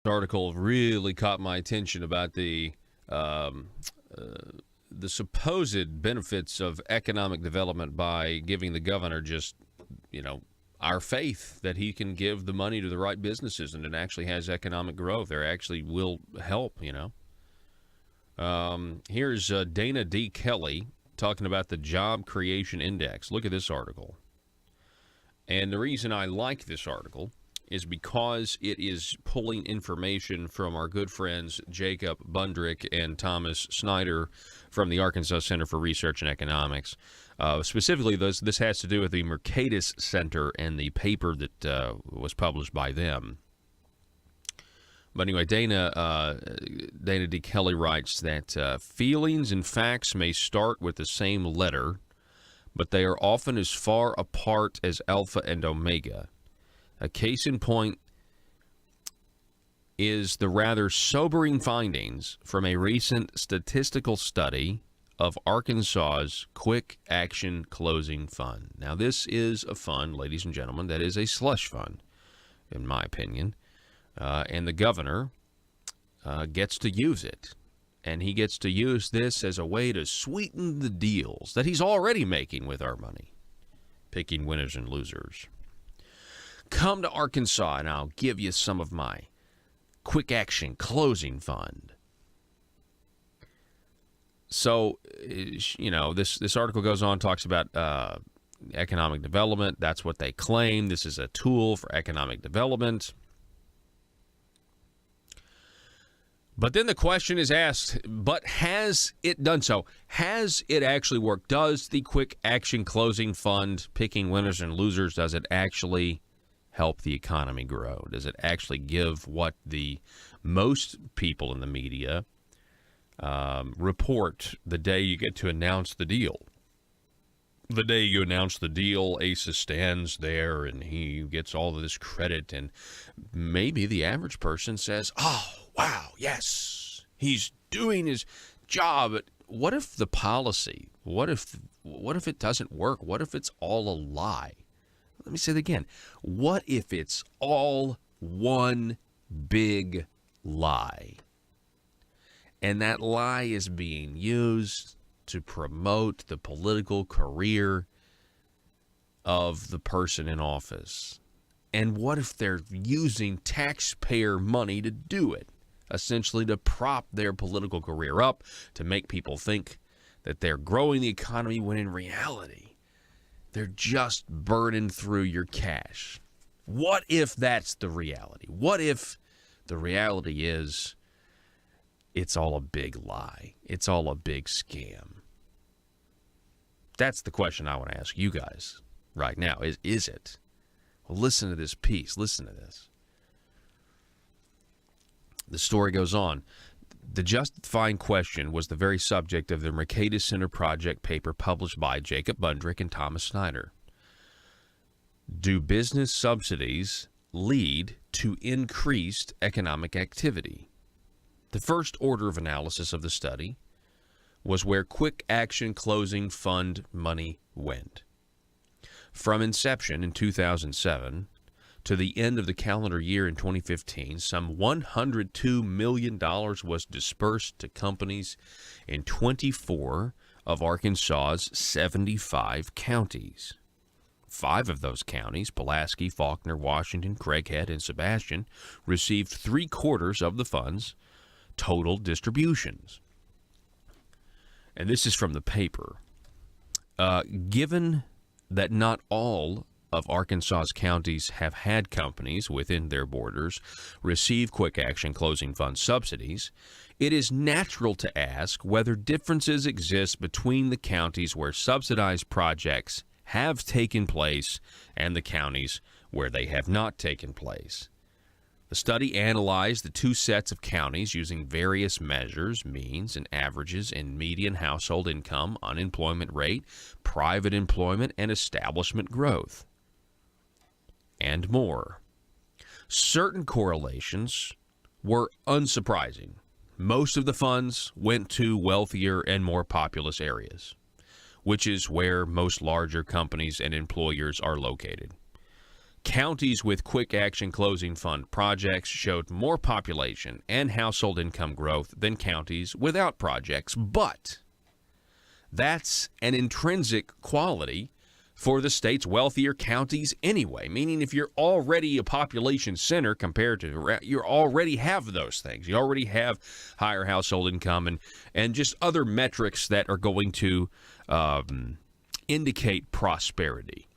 article really caught my attention about um, the supposed benefits of economic development by giving the governor just, our faith that he can give the money to the right businesses and it actually has economic growth. There actually will help. Here's Dana D. Kelly talking about the Job Creation Index. Look at this article. And the reason I like this article is because it is pulling information from our good friends Jacob Bundrick and Thomas Snyder from the Arkansas Center for Research and Economics. Specifically, this has to do with the Mercatus Center and the paper that was published by them. But anyway, Dana D. Kelly writes that feelings and facts may start with the same letter, but they are often as far apart as alpha and omega. A case in point is the rather sobering findings from a recent statistical study of Arkansas's Quick Action Closing Fund. Now, this is a fund, ladies and gentlemen, that is a slush fund, in my opinion, and the governor gets to use it. And he gets to use this as a way to sweeten the deals that he's already making with our money, picking winners and losers. Come to Arkansas and I'll give you some of my Quick Action Closing Fund. So, this article goes on, talks about economic development. That's what they claim. This is a tool for economic development. But then the question is asked, but has it done so? Has it actually worked? Does the Quick Action Closing Fund, picking winners and losers, does it actually help the economy grow? Does it actually give what the most people in the media report the day you get to announce the deal? The day you announce the deal, Asa stands there and he gets all of this credit, and maybe the average person says, oh, wow, yes, he's doing his job. But what if the policy, what if it doesn't work? What if it's all a lie? Let me say it again. What if it's all one big lie? And that lie is being used to promote the political career of the person in office. And what if they're using taxpayer money to do it? Essentially to prop their political career up, to make people think that they're growing the economy when in reality, they're just burning through your cash. What if that's the reality? What if the reality is it's all a big lie? It's all a big scam? That's the question I want to ask you guys right now. Is it? Well, listen to this piece. Listen to this. The story goes on. The justifying question was the very subject of the Mercatus Center project paper published by Jacob Bundrick and Thomas Snyder. Do business subsidies lead to increased economic activity? The first order of analysis of the study was where Quick Action Closing Fund money went. From inception in 2007 to the end of the calendar year in 2015, some $102 million was dispersed to companies in 24 of Arkansas's 75 counties. 5 of those counties, Pulaski, Faulkner, Washington, Craighead, and Sebastian, received 3/4 of the fund's total distributions. And this is from the paper. Given that not all of Arkansas's counties have had companies within their borders receive Quick Action Closing Fund subsidies, it is natural to ask whether differences exist between the counties where subsidized projects have taken place and the counties where they have not taken place. The study analyzed the 2 sets of counties using various measures, means, and averages in median household income, unemployment rate, private employment, and establishment growth, and more. Certain correlations were unsurprising. Most of the funds went to wealthier and more populous areas, which is where most larger companies and employers are located. Counties with quick action closing fund projects showed more population and household income growth than counties without projects. But that's an intrinsic quality for the state's wealthier counties anyway, meaning if you're already a population center compared to, you already have those things. You already have higher household income and just other metrics that are going to indicate prosperity.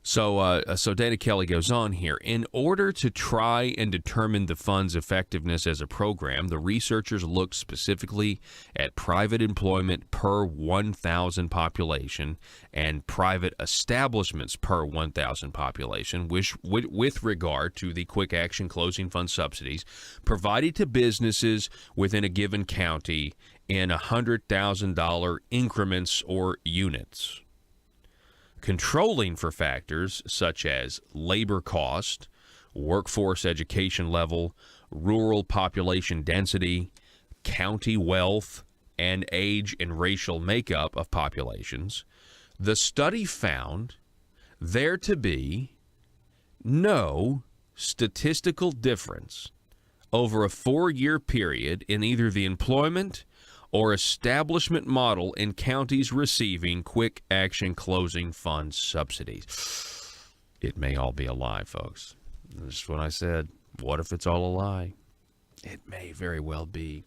So Dana Kelly goes on here. In order to try and determine the fund's effectiveness as a program, the researchers looked specifically at private employment per 1,000 population and private establishments per 1,000 population, which, with regard to the quick action closing fund subsidies provided to businesses within a given county in $100,000 increments or units. Controlling for factors such as labor cost, workforce education level, rural population density, county wealth, and age and racial makeup of populations, the study found there to be no statistical difference over a 4-year period in either the employment or establishment model in counties receiving quick action closing fund subsidies. It may all be a lie, folks. That's what I said. What if it's all a lie? It may very well be.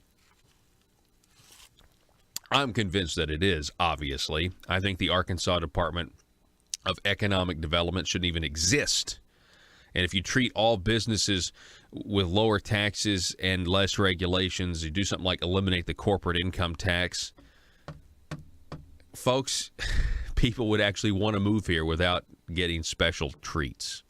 I'm convinced that it is, obviously. I think the Arkansas Department of Economic Development shouldn't even exist. And if you treat all businesses with lower taxes and less regulations, you do something like eliminate the corporate income tax, folks, people would actually want to move here without getting special treats.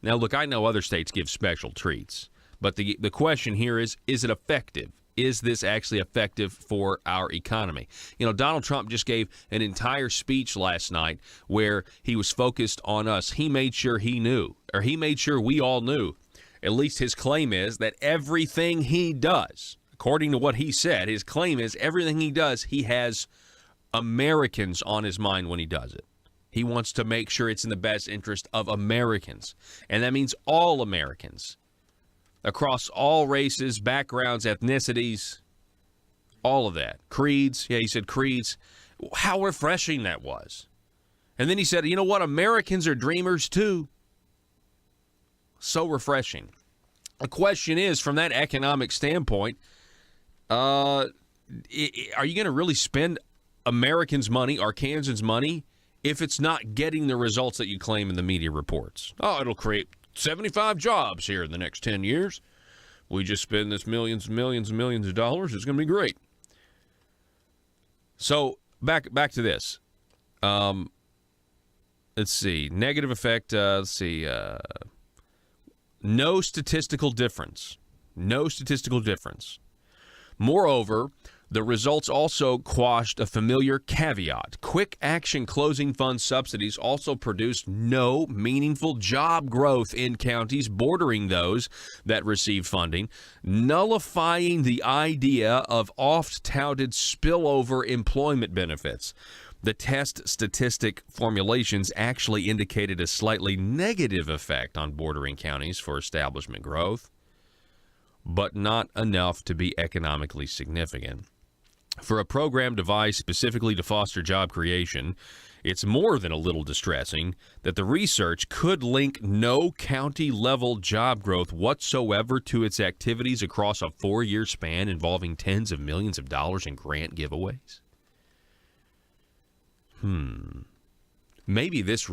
Now, look, I know other states give special treats, but the question here is it effective? Is this actually effective for our economy? You know, Donald Trump just gave an entire speech last night where he was focused on us. He made sure he knew, or he made sure we all knew. At least his claim is that everything he does, according to what he said, his claim is everything he does, he has Americans on his mind when he does it. He wants to make sure it's in the best interest of Americans. And that means all Americans. Across all races, backgrounds, ethnicities, all of that. Creeds. Yeah, he said creeds. How refreshing that was. And then he said, you know what? Americans are dreamers too. So refreshing. The question is, from that economic standpoint, are you going to really spend Americans' money, Arkansans' money, if it's not getting the results that you claim in the media reports? Oh, it'll create 75 jobs here in the next 10 years. We just spend this millions and millions and millions of dollars. It's going to be great. So back to this. Let's see. Negative effect. No statistical difference. No statistical difference. Moreover, the results also quashed a familiar caveat. Quick action closing fund subsidies also produced no meaningful job growth in counties bordering those that received funding, nullifying the idea of oft-touted spillover employment benefits. The test statistic formulations actually indicated a slightly negative effect on bordering counties for establishment growth, but not enough to be economically significant. For a program devised specifically to foster job creation, it's more than a little distressing that the research could link no county-level job growth whatsoever to its activities across a 4-year span involving tens of millions of dollars in grant giveaways. Maybe this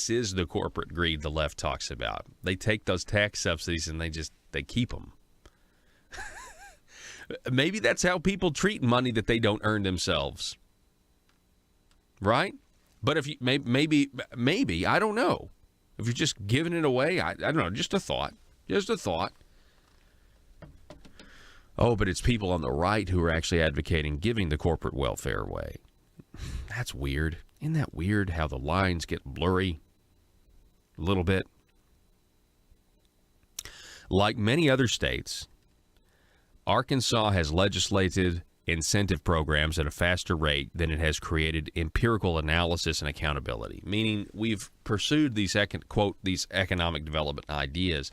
is the corporate greed the left talks about. They take those tax subsidies and they keep them. Maybe that's how people treat money that they don't earn themselves. Right? But if you maybe I don't know. If you're just giving it away, I don't know, just a thought. Just a thought. Oh, but it's people on the right who are actually advocating giving the corporate welfare away. That's weird. Isn't that weird how the lines get blurry a little bit? Like many other states, Arkansas has legislated incentive programs at a faster rate than it has created empirical analysis and accountability. Meaning we've pursued these, quote, these economic development ideas,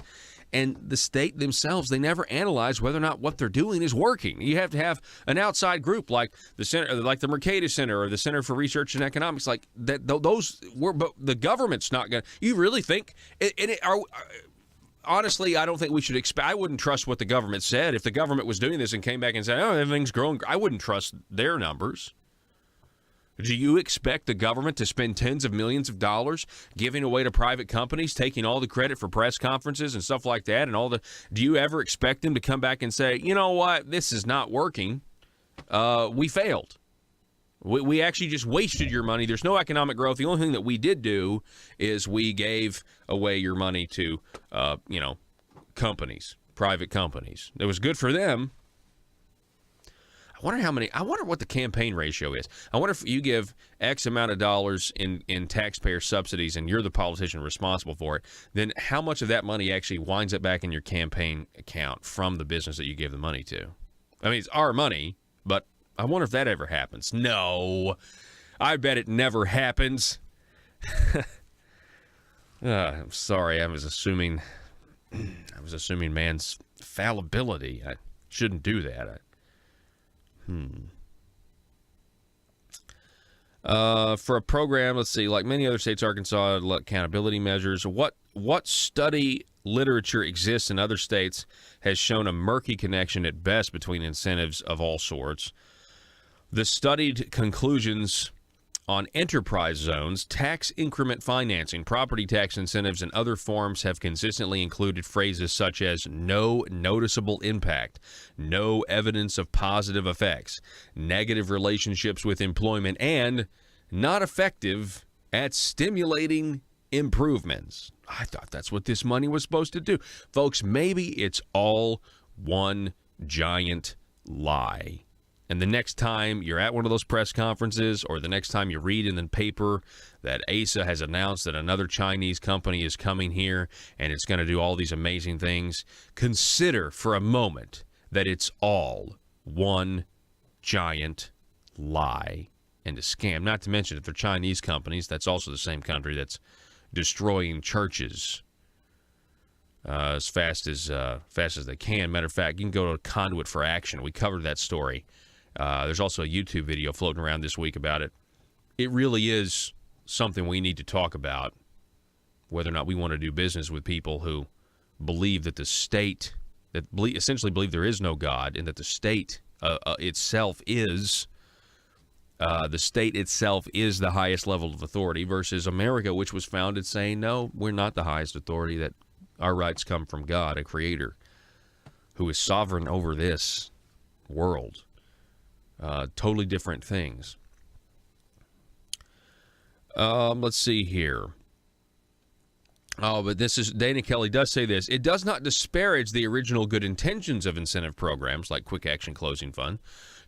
and the state themselves, they never analyze whether or not what they're doing is working. You have to have an outside group like the center, like the Mercatus Center or the Center for Research and Economics, like that. Those were, but the government's not going to. You really think? Honestly, I don't think we should expect. I wouldn't trust what the government said. If the government was doing this and came back and said, "Oh, everything's growing," I wouldn't trust their numbers. Do you expect the government to spend tens of millions of dollars giving away to private companies, taking all the credit for press conferences and stuff like that, and all the? Do you ever expect them to come back and say, "You know what? This is not working. We failed. We actually just wasted your money. There's no economic growth. The only thing that we did do is we gave away your money to, companies, private companies. It was good for them." I wonder what the campaign ratio is. I wonder if you give X amount of dollars in taxpayer subsidies and you're the politician responsible for it, then how much of that money actually winds up back in your campaign account from the business that you gave the money to? I mean, it's our money, but I wonder if that ever happens. No, I bet it never happens. I'm sorry, I was assuming man's fallibility. I shouldn't do that. For a program, let's see, like many other states, Arkansas accountability measures. What study literature exists in other states has shown a murky connection at best between incentives of all sorts. The studied conclusions on enterprise zones, tax increment financing, property tax incentives, and other forms have consistently included phrases such as no noticeable impact, no evidence of positive effects, negative relationships with employment, and not effective at stimulating improvements. I thought that's what this money was supposed to do. Folks, maybe it's all one giant lie. And the next time you're at one of those press conferences, or the next time you read in the paper that ASA has announced that another Chinese company is coming here and it's going to do all these amazing things, consider for a moment that it's all one giant lie and a scam. Not to mention, if they're Chinese companies, that's also the same country that's destroying churches as fast as they can. Matter of fact, you can go to Conduit for Action. We covered that story. There's also a YouTube video floating around this week about it. It really is something we need to talk about, whether or not we want to do business with people who believe that the state, essentially believe there is no God, and that the state itself is the highest level of authority, versus America, which was founded saying, no, we're not the highest authority, that our rights come from God, a creator who is sovereign over this world. Totally different things. Let's see here. Oh, but Dana Kelly does say this. It does not disparage the original good intentions of incentive programs like Quick Action Closing Fund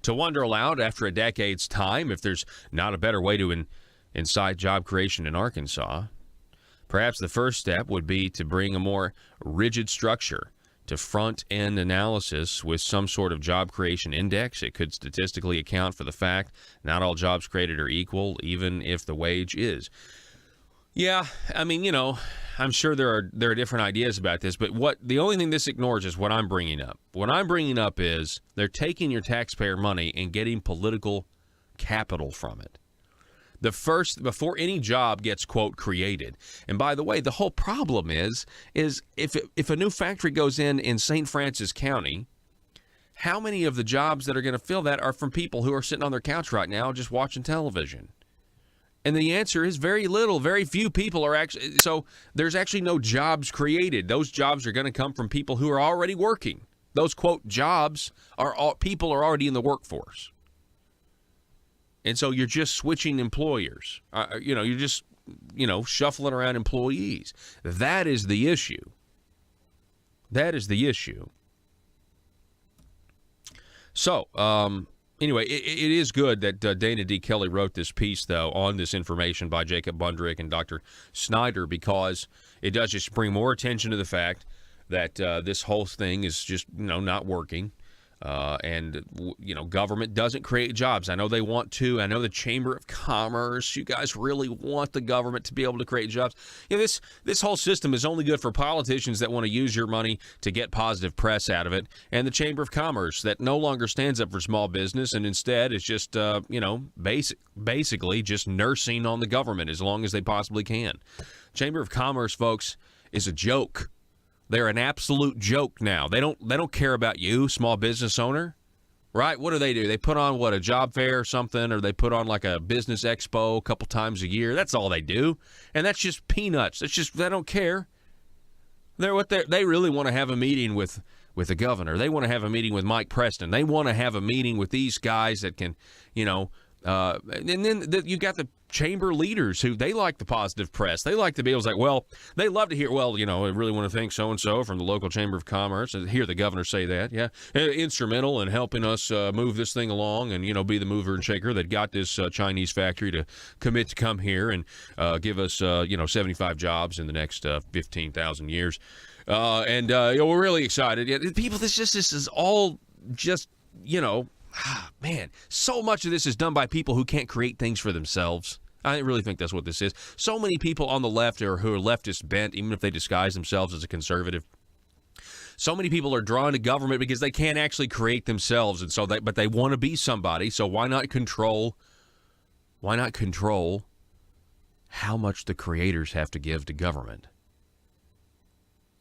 to wonder aloud after a decade's time if there's not a better way to incite job creation in Arkansas. Perhaps the first step would be to bring a more rigid structure to front-end analysis with some sort of job creation index. It could statistically account for the fact not all jobs created are equal, even if the wage is. Yeah, I mean, I'm sure there are different ideas about this, but the only thing this ignores is what I'm bringing up. What I'm bringing up is they're taking your taxpayer money and getting political capital from it. Before any job gets, quote, created. And by the way, the whole problem is if a new factory goes in St. Francis County, how many of the jobs that are going to fill that are from people who are sitting on their couch right now just watching television? And the answer is very little. Very few people are actually, so there's actually no jobs created. Those jobs are going to come from people who are already working. Those, quote, jobs people are already in the workforce. And so you're just switching employers. You're just, shuffling around employees. That is the issue. So, anyway, it is good that Dana D. Kelly wrote this piece, though, on this information by Jacob Bundrick and Dr. Snyder, because it does just bring more attention to the fact that this whole thing is just, not working. Government doesn't create jobs. I know they want to. I know the Chamber of Commerce, you guys really want the government to be able to create jobs. This whole system is only good for politicians that want to use your money to get positive press out of it, and the Chamber of Commerce that no longer stands up for small business and instead is just, basically just nursing on the government as long as they possibly can. Chamber of Commerce, folks, is a joke. They're an absolute joke now. They don't care about you, small business owner, right? What do? They put on, a job fair or something, or they put on like a business expo a couple times a year. That's all they do. And that's just peanuts. They don't care. They really want to have a meeting with the governor. They want to have a meeting with Mike Preston. They want to have a meeting with these guys that can, and then you got the chamber leaders who they like the positive press. They like to be able to say, well, they love to hear, I really want to thank so-and-so from the local Chamber of Commerce and hear the governor say that. Yeah, instrumental in helping us move this thing along and, be the mover and shaker that got this Chinese factory to commit to come here and give us, 75 jobs in the next 15,000 years. We're really excited. Yeah, people, this is all just, man, so much of this is done by people who can't create things for themselves. I really think that's what this is. So many people on the left who are leftist bent, even if they disguise themselves as a conservative. So many people are drawn to government because they can't actually create themselves, and but they want to be somebody. So why not control? Why not control how much the creators have to give to government?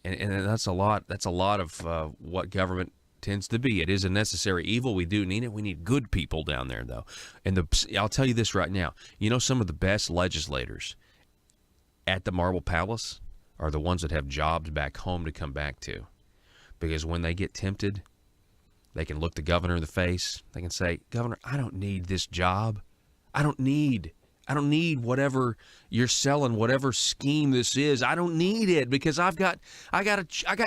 And that's a lot. That's a lot of what government tends to be. It is a necessary evil. We do need it. We need good people down there, though. And I'll tell you this right now. Some of the best legislators at the Marble Palace are the ones that have jobs back home to come back to. Because when they get tempted, they can look the governor in the face. They can say, Governor, I don't need this job. I don't need whatever you're selling, whatever scheme this is. I don't need it because I got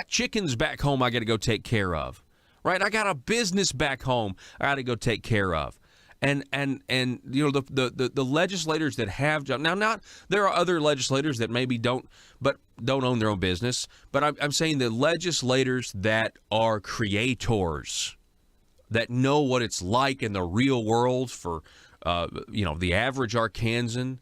chickens back home I got to go take care of. Right, I got a business back home I got to go take care of, and the legislators that have jobs now. There are other legislators that maybe don't own their own business, but I'm saying the legislators that are creators, that know what it's like in the real world for the average Arkansan.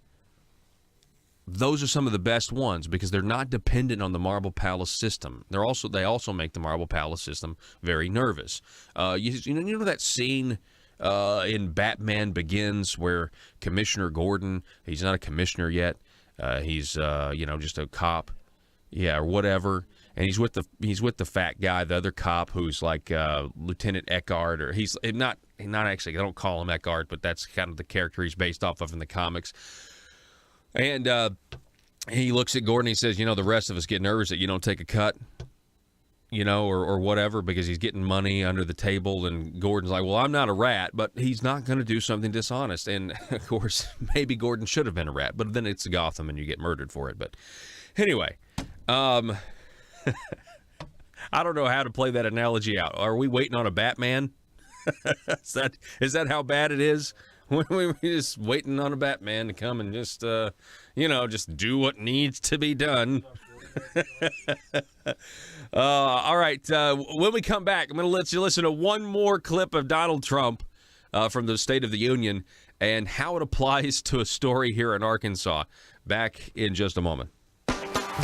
Those are some of the best ones because they're not dependent on the Marble Palace system. They also make the Marble Palace system very nervous. That scene in Batman Begins where Commissioner Gordon, he's not a commissioner yet, he's just a cop, or whatever, and he's with the fat guy, the other cop who's like Lieutenant Eckhart, or he's not actually. I don't call him Eckhart, but that's kind of the character he's based off of in the comics. And he looks at Gordon and he says, the rest of us get nervous that you don't take a cut, or whatever, because he's getting money under the table. And Gordon's like, well, I'm not a rat, but he's not going to do something dishonest. And, of course, maybe Gordon should have been a rat, but then it's Gotham and you get murdered for it. But anyway, I don't know how to play that analogy out. Are we waiting on a Batman? Is that how bad it is? We're just waiting on a Batman to come and just do what needs to be done. All right. When we come back, I'm going to let you listen to one more clip of Donald Trump from the State of the Union and how it applies to a story here in Arkansas. Back in just a moment.